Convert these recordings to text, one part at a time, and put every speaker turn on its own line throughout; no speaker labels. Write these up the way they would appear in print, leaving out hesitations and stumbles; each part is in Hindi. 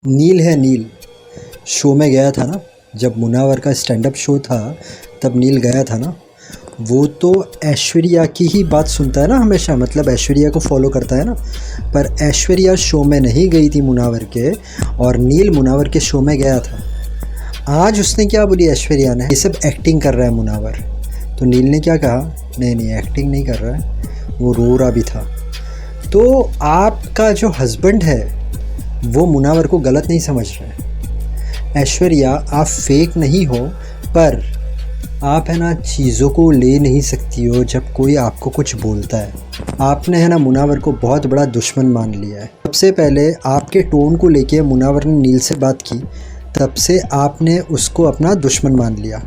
नील है नील शो में गया था ना। जब मुनावर का स्टैंड अप शो था तब नील गया था ना। वो तो ऐश्वर्या की ही बात सुनता है ना हमेशा, मतलब ऐश्वर्या को फॉलो करता है ना। पर ऐश्वर्या शो में नहीं गई थी मुनावर के, और नील मुनावर के शो में गया था। आज उसने क्या बोली ऐश्वर्या ने, ये सब एक्टिंग कर रहा है मुनावर। तो नील ने क्या कहा, नहीं नहीं एक्टिंग नहीं कर रहा है, वो रो रहा भी था। तो आपका जो हस्बैंड है वो मुनावर को गलत नहीं समझ रहे हैं। ऐश्वर्या आप फेक नहीं हो, पर आप है ना चीज़ों को ले नहीं सकती हो जब कोई आपको कुछ बोलता है। आपने है ना मुनावर को बहुत बड़ा दुश्मन मान लिया है। सबसे पहले आपके टोन को लेके मुनावर ने नील से बात की, तब से आपने उसको अपना दुश्मन मान लिया।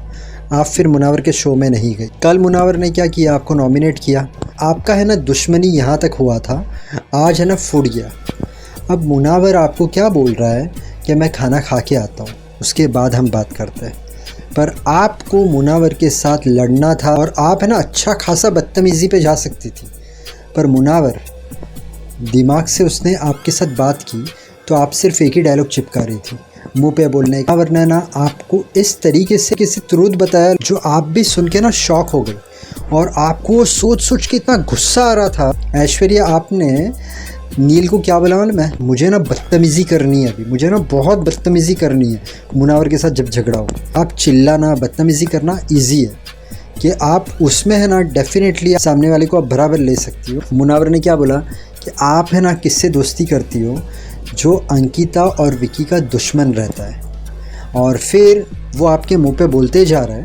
आप फिर मुनावर के शो में नहीं गए। कल मुनावर ने क्या किया, आपको नॉमिनेट किया। आपका है ना दुश्मनी यहाँ तक हुआ था, आज है ना फूट गया। अब मुनावर आपको क्या बोल रहा है कि मैं खाना खा के आता हूँ, उसके बाद हम बात करते हैं। पर आपको मुनावर के साथ लड़ना था, और आप है ना अच्छा खासा बदतमीज़ी पे जा सकती थी। पर मुनावर दिमाग से उसने आपके साथ बात की तो आप सिर्फ एक ही डायलॉग चिपका रही थी मुंह पे बोलने का, वरना ना आपको इस तरीके से किसी तुरंत बताया जो आप भी सुन के ना शॉक हो गई, और आपको सोच सोच के इतना गुस्सा आ रहा था। ऐश्वर्या आपने नील को क्या बोला मालूम है, मुझे ना बदतमीज़ी करनी है, अभी मुझे ना बहुत बदतमीज़ी करनी है मुनावर के साथ जब झगड़ा हो। आप चिल्लाना बदतमीज़ी करना इजी है कि आप उसमें है ना डेफिनेटली सामने वाले को आप बराबर ले सकती हो। मुनावर ने क्या बोला कि आप है ना किससे दोस्ती करती हो, जो अंकिता और विकी का दुश्मन रहता है। और फिर वो आपके मुंह पे बोलते जा रहा है,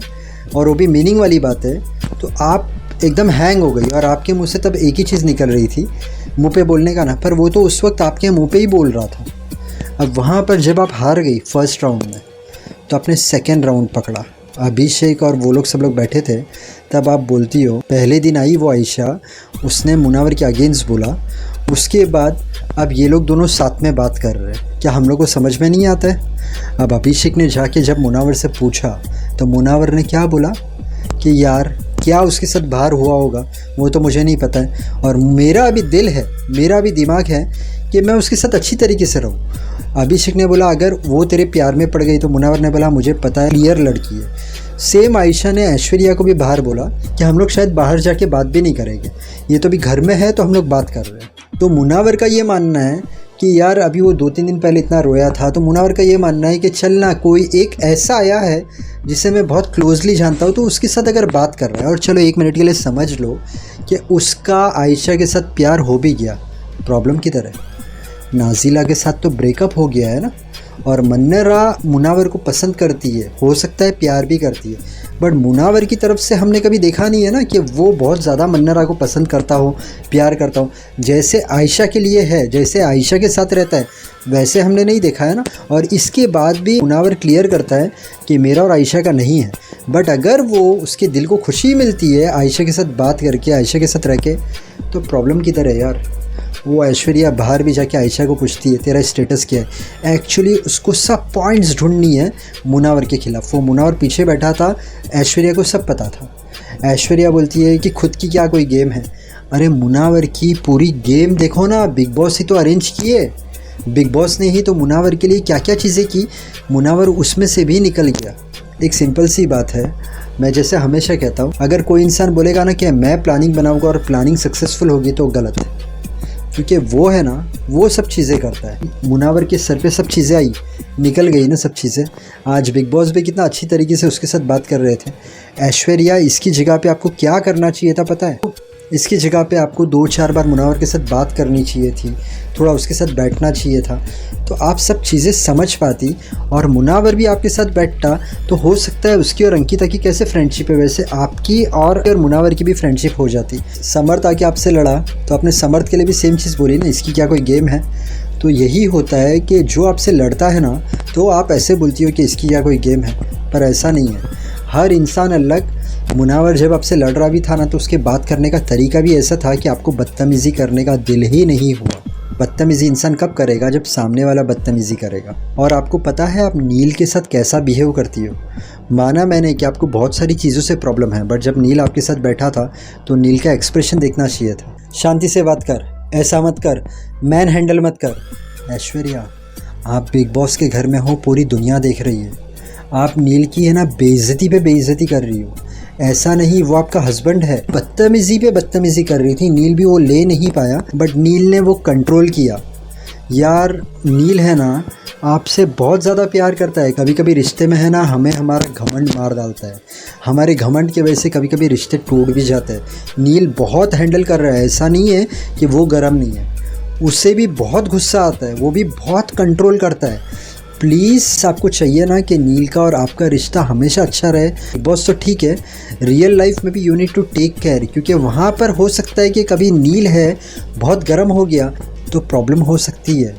और वो भी मीनिंग वाली बात है। तो आप एकदम हैंग हो गई, और आपके मुंह से तब एक ही चीज़ निकल रही थी मुंह पे बोलने का ना, पर वो तो उस वक्त आपके मुंह पे ही बोल रहा था। अब वहाँ पर जब आप हार गई फर्स्ट राउंड में, तो आपने सेकेंड राउंड पकड़ा। अभिषेक और वो लोग सब लोग बैठे थे, तब आप बोलती हो पहले दिन आई वो आयशा, उसने मुनावर के अगेंस्ट बोला। उसके बाद अब ये लोग दोनों साथ में बात कर रहे हैं, क्या हम लोग को समझ में नहीं आता है। अब अभिषेक ने जाके जब मुनावर से पूछा तो मुनावर ने क्या बोला कि यार क्या उसके साथ बाहर हुआ होगा वो तो मुझे नहीं पता है, और मेरा भी दिल है, मेरा भी दिमाग है कि मैं उसके साथ अच्छी तरीके से रहूँ। अभिषेक ने बोला अगर वो तेरे प्यार में पड़ गई, तो मुनावर ने बोला मुझे पता है क्लियर लड़की है। सेम आयशा ने ऐश्वर्या को भी बाहर बोला कि हम लोग शायद बाहर जाके बात भी नहीं करेंगे, ये तो अभी घर में है तो हम लोग बात कर रहे हैं। तो मुनावर का ये मानना है कि यार अभी वो 2-3 दिन पहले इतना रोया था, तो मुनावर का ये मानना है कि चल ना कोई एक ऐसा आया है जिसे मैं बहुत क्लोजली जानता हूँ, तो उसके साथ अगर बात कर रहा है, और चलो 1 मिनट के लिए समझ लो कि उसका आयशा के साथ प्यार हो भी गया, प्रॉब्लम किधर है। नाजिला के साथ तो ब्रेकअप हो गया है ना, और मन्नरा मुनावर को पसंद करती है, हो सकता है प्यार भी करती है, बट मुनावर की तरफ से हमने कभी देखा नहीं है ना कि वो बहुत ज़्यादा मन्नरा को पसंद करता हो, प्यार करता हो। जैसे आयशा के लिए है, जैसे आयशा के साथ रहता है, वैसे हमने नहीं देखा है ना। और इसके बाद भी मुनावर क्लियर करता है कि मेरा और आयशा का नहीं है, बट अगर वो उसके दिल को खुशी मिलती है आयशा के साथ बात करके, आयशा के साथ रह के, तो प्रॉब्लम किधर है यार। वो ऐश्वर्या बाहर भी जाके आयशा को पूछती है तेरा स्टेटस क्या है। एक्चुअली उसको सब पॉइंट्स ढूंढनी है मुनावर के खिलाफ। वो मुनावर पीछे बैठा था, ऐश्वर्या को सब पता था। ऐश्वर्या बोलती है कि खुद की क्या कोई गेम है। अरे मुनावर की पूरी गेम देखो ना, बिग बॉस ही तो अरेंज किए, बिग बॉस ने ही तो मुनावर के लिए क्या क्या चीज़ें की, मुनावर उसमें से भी निकल गया। एक सिंपल सी बात है, मैं जैसे हमेशा कहता हूँ, अगर कोई इंसान बोलेगा ना कि मैं प्लानिंग बनाऊँगा और प्लानिंग सक्सेसफुल होगी, तो गलत है, क्योंकि वो है ना वो सब चीज़ें करता है। मुनावर के सर पे सब चीज़ें आई, निकल गई ना सब चीज़ें। आज बिग बॉस भी कितना अच्छी तरीके से उसके साथ बात कर रहे थे। ऐश्वर्या इसकी जगह पे आपको क्या करना चाहिए था पता है, इसकी जगह पे आपको 2-4 बार मुनावर के साथ बात करनी चाहिए थी, थोड़ा उसके साथ बैठना चाहिए था, तो आप सब चीज़ें समझ पाती, और मुनावर भी आपके साथ बैठता, तो हो सकता है उसकी और अंकिता की कैसे फ्रेंडशिप है, वैसे आपकी और मुनावर की भी फ्रेंडशिप हो जाती। समर्थ आके आपसे लड़ा तो आपने समर्थ के लिए भी सेम चीज़ बोली ना, इसकी क्या कोई गेम है। तो यही होता है कि जो आपसे लड़ता है ना, तो आप ऐसे बोलती हो कि इसकी क्या कोई गेम है, पर ऐसा नहीं है। हर इंसान अलग। मुनावर जब आपसे लड़ रहा भी था ना, तो उसके बात करने का तरीका भी ऐसा था कि आपको बदतमीज़ी करने का दिल ही नहीं हुआ। बदतमीज़ी इंसान कब करेगा, जब सामने वाला बदतमीज़ी करेगा। और आपको पता है आप नील के साथ कैसा बिहेव करती हो। माना मैंने कि आपको बहुत सारी चीज़ों से प्रॉब्लम है, बट जब नील आपके साथ बैठा था तो नील का एक्सप्रेशन देखना चाहिए था। शांति से बात कर, ऐसा मत कर, मैन हैंडल मत कर। ऐश्वर्या आप बिग बॉस के घर में हो, पूरी दुनिया देख रही है, आप नील की है ना बेइज्जती पे बेइज्जती कर रही हो। ऐसा नहीं, वो आपका हस्बैंड है। बदतमीज़ी पे बदतमीज़ी कर रही थी, नील भी वो ले नहीं पाया, बट नील ने वो कंट्रोल किया। यार नील है ना आपसे बहुत ज़्यादा प्यार करता है। कभी कभी रिश्ते में है ना हमें हमारा घमंड मार डालता है, हमारे घमंड की वजह से कभी कभी रिश्ते टूट भी जाते हैं। नील बहुत हैंडल कर रहा है, ऐसा नहीं है कि वो गर्म नहीं है, उससे भी बहुत गुस्सा आता है, वो भी बहुत कंट्रोल करता है। प्लीज़ आपको चाहिए ना कि नील का और आपका रिश्ता हमेशा अच्छा रहे। बॉस तो ठीक है, रियल लाइफ में भी you need to take care, क्योंकि वहाँ पर हो सकता है कि कभी नील है बहुत गर्म हो गया तो प्रॉब्लम हो सकती है।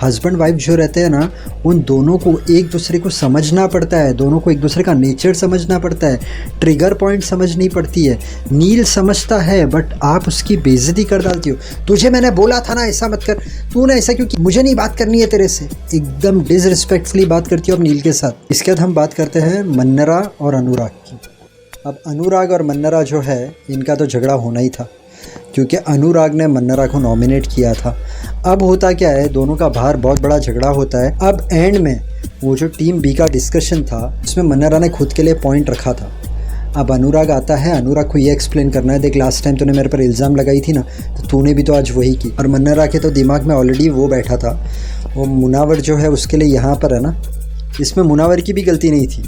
हस्बैंड वाइफ जो रहते हैं ना, उन दोनों को एक दूसरे को समझना पड़ता है, दोनों को एक दूसरे का नेचर समझना पड़ता है, ट्रिगर पॉइंट समझनी पड़ती है। नील समझता है बट आप उसकी बेइज्जती कर डालती हो। तुझे मैंने बोला था ना ऐसा मत कर, तूने ऐसा क्यों किया, मुझे नहीं बात करनी है तेरे से। एकदम डिसरिस्पेक्टफुली बात करती हो आप नील के साथ। इसके बाद हम बात करते हैं मन्नरा और अनुराग की। अब अनुराग और मन्नरा जो है, इनका तो झगड़ा होना ही था, क्योंकि अनुराग ने मन्नरा को नॉमिनेट किया था। अब होता क्या है, दोनों का बाहर बहुत बड़ा झगड़ा होता है। अब एंड में वो जो टीम बी का डिस्कशन था, उसमें मन्नरा ने खुद के लिए पॉइंट रखा था। अब अनुराग आता है, अनुराग को ये एक्सप्लेन करना है, देख लास्ट टाइम तूने मेरे पर इल्ज़ाम लगाई थी ना, तो तूने भी तो आज वही की। और मन्नरा के तो दिमाग में ऑलरेडी वो बैठा था, वो मुनावर जो है उसके लिए यहाँ पर है ना, इसमें मुनावर की भी गलती नहीं थी।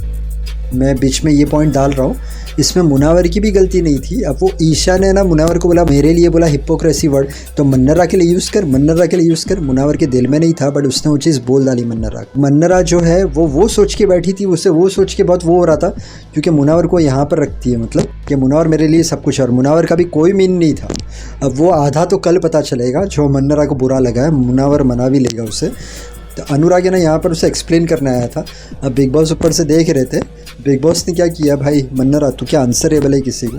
मैं बीच में ये पॉइंट डाल रहा हूँ, इसमें मुनावर की भी गलती नहीं थी। अब वो ईशा ने ना मुनावर को बोला, मेरे लिए बोला हिपोक्रेसी वर्ड, तो मन्नरा के लिए यूज़ कर, मन्नरा के लिए यूज़ कर। मुनावर के दिल में नहीं था बट उसने वो चीज़ बोल डाली मन्नरा जो है वो सोच के बैठी थी, उसे वो सोच के बहुत वो हो रहा था, क्योंकि मुनावर को यहाँ पर रखती है, मतलब कि मुनावर मेरे लिए सब कुछ है, और मुनावर का भी कोई मीन नहीं था। अब वो आधा तो कल पता चलेगा, जो मन्नरा को बुरा लगा है मुनावर मना भी लेगा उसे। तो अनुराग ने यहाँ पर उसे एक्सप्लेन करने आया था। अब बिग बॉस ऊपर से देख रहे थे, बिग बॉस ने क्या किया, भाई मन्नरा तू क्या आंसरेबल है किसी को,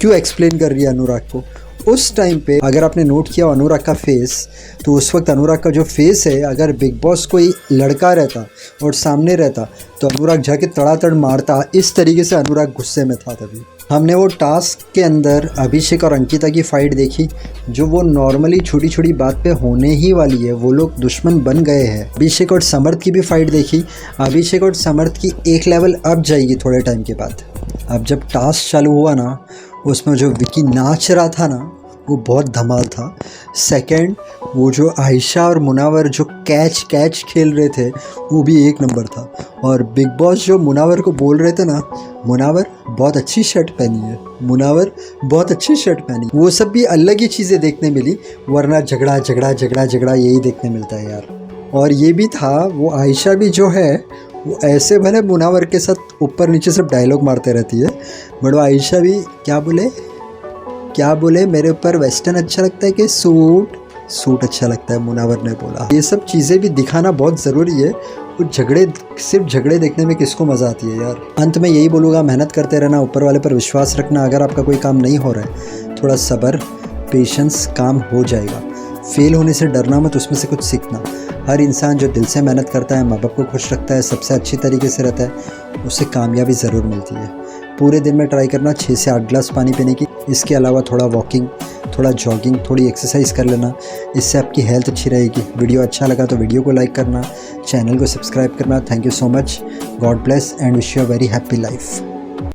क्यों एक्सप्लेन कर रही है अनुराग को। उस टाइम पे अगर आपने नोट किया अनुराग का फेस, तो उस वक्त अनुराग का जो फेस है, अगर बिग बॉस कोई लड़का रहता और सामने रहता तो अनुराग जाके तड़ातड़ मारता। इस तरीके से अनुराग गुस्से में था। तभी हमने वो टास्क के अंदर अभिषेक और अंकिता की फ़ाइट देखी, जो वो नॉर्मली छोटी छोटी बात पे होने ही वाली है, वो लोग दुश्मन बन गए हैं। अभिषेक और समर्थ की भी फ़ाइट देखी, अभिषेक और समर्थ की एक लेवल अप जाएगी थोड़े टाइम के बाद। अब जब टास्क चालू हुआ ना, उसमें जो विकी नाच रहा था ना, वो बहुत धमाल था। सेकंड, वो जो आयशा और मुनावर जो कैच खेल रहे थे, वो भी एक नंबर था। और बिग बॉस जो मुनावर को बोल रहे थे ना, मुनावर बहुत अच्छी शर्ट पहनी है, मुनावर बहुत अच्छी शर्ट पहनी, वो सब भी अलग ही चीज़ें देखने मिली, वरना झगड़ा झगड़ा झगड़ा झगड़ा यही देखने मिलता है यार। और ये भी था, वो आयशा भी जो है वो ऐसे भले मुनावर के साथ ऊपर नीचे सब डायलॉग मारते रहती है, बट वो आयशा भी क्या बोले मेरे ऊपर वेस्टर्न अच्छा लगता है कि सूट अच्छा लगता है, मुनावर ने बोला। ये सब चीज़ें भी दिखाना बहुत ज़रूरी है। और सिर्फ झगड़े देखने में किसको मज़ा आती है यार। अंत में यही बोलूँगा, मेहनत करते रहना, ऊपर वाले पर विश्वास रखना। अगर आपका कोई काम नहीं हो रहा है, थोड़ा सब्र पेशेंस, काम हो जाएगा। फेल होने से डरना मत, उसमें से कुछ सीखना। हर इंसान जो दिल से मेहनत करता है, माँ बाप को खुश रखता है, सबसे अच्छी तरीके से रहता है, उसे कामयाबी ज़रूर मिलती है। पूरे दिन में ट्राई करना 6 से 8 गिलास पानी पीने की। इसके अलावा थोड़ा वॉकिंग, थोड़ा जॉगिंग, थोड़ी एक्सरसाइज कर लेना, इससे आपकी हेल्थ अच्छी रहेगी। वीडियो अच्छा लगा तो वीडियो को लाइक करना, चैनल को सब्सक्राइब करना। Thank you so much, God bless and wish you a very happy life.